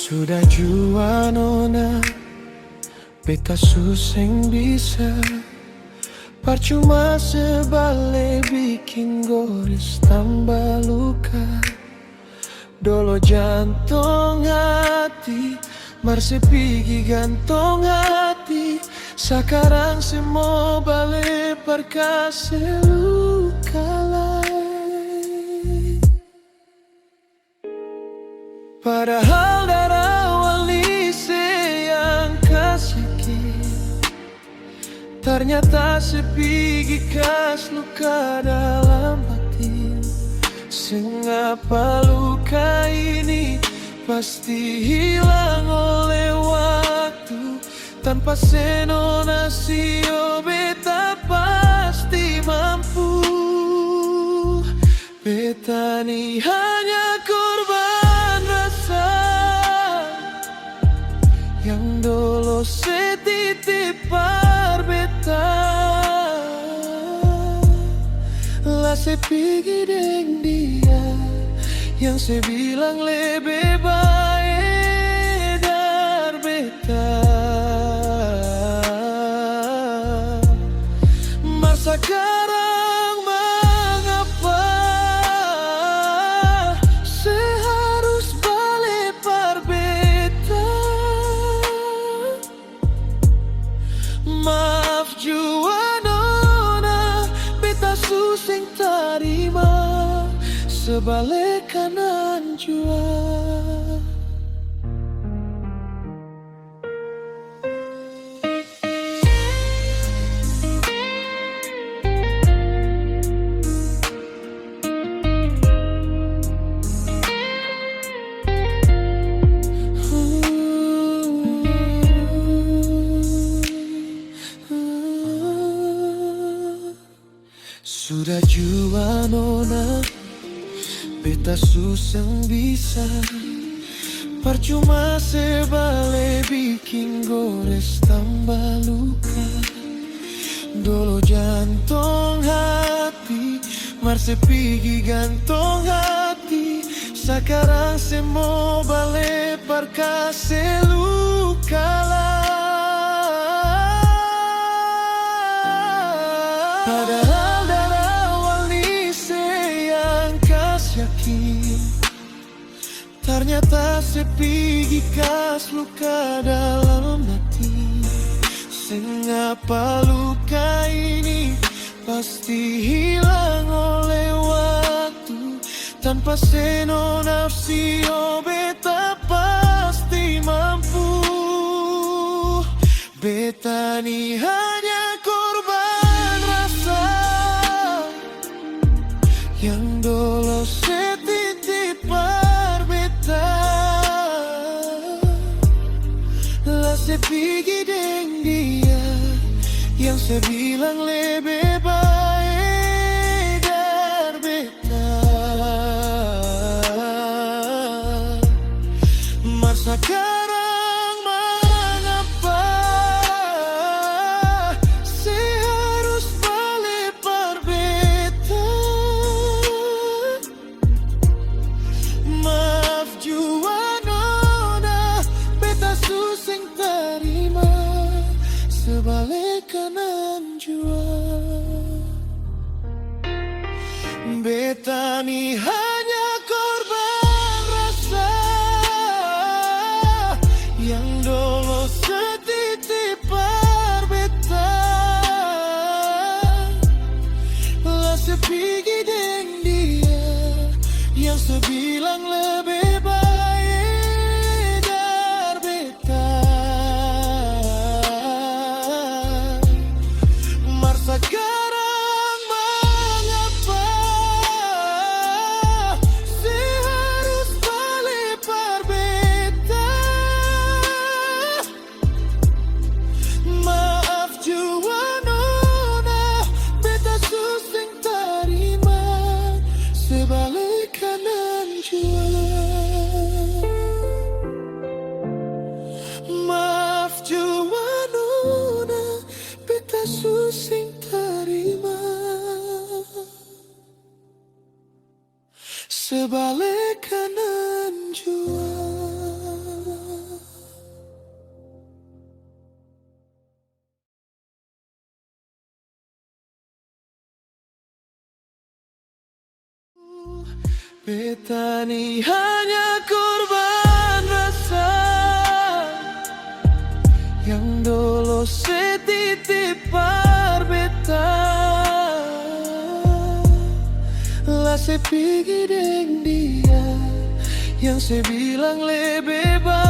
Sudah jua nona, beta suseng bisa. Percuma sebalik bikin gores tambah luka. Dolo jantung hati, marsepigi gantong hati. Sekarang semua balik perkasa luka lagi. Padahal darah wali yang kasih, ternyata sepigi kas luka dalam batin. Sengapa luka ini pasti hilang oleh waktu. Tanpa senonasio beta pasti mampu. Beta ni hanya korban rasa yang dulu setitipar beta. Lah sepigi deng dia yang saya bilang lebih baik dari beta. Mas sekarang mengapa seharus balik par beta? Maaf jua nona, beta suseng tarima sebalik kanan jua. Sudah jua nona, beta suseng bisa. Percuma sebalik bikin gores tambah luka. Dolo jantung hati, marsepigi gantong hati. Sekarang semua balik perkasa luka lah. Padahal darah wali yang kas yakin, ternyata sepigi kas luka dalam hati. Sengapa luka ini pasti hilang oleh waktu. Tanpa senonasio beta pasti mampu. Beta ni hanya korban rasa yang dulu setitipar beta. Lah sepigi deng dia yang saya bilang lebih baik dari beta. Mas sekarang mengapa seharus balik par beta? Maaf jua nona, beta suseng tarima sebalik kanan jua. Beta ni hanya korban rasa yang dulu setitipar beta. Lah sepigi deng dia yang sebilang lebih baik dari beta. Mar sekarang mengapa seharus balik par beta? Maaf jua nona, beta suseng tarima sebalik kanan jua. Maaf jua nona, beta suseng tarima sebalik kanan jua. Betani hanya korban rasa yang dulu setitipar beta. Lah se pergi deng dia yang se bilang lebih baik.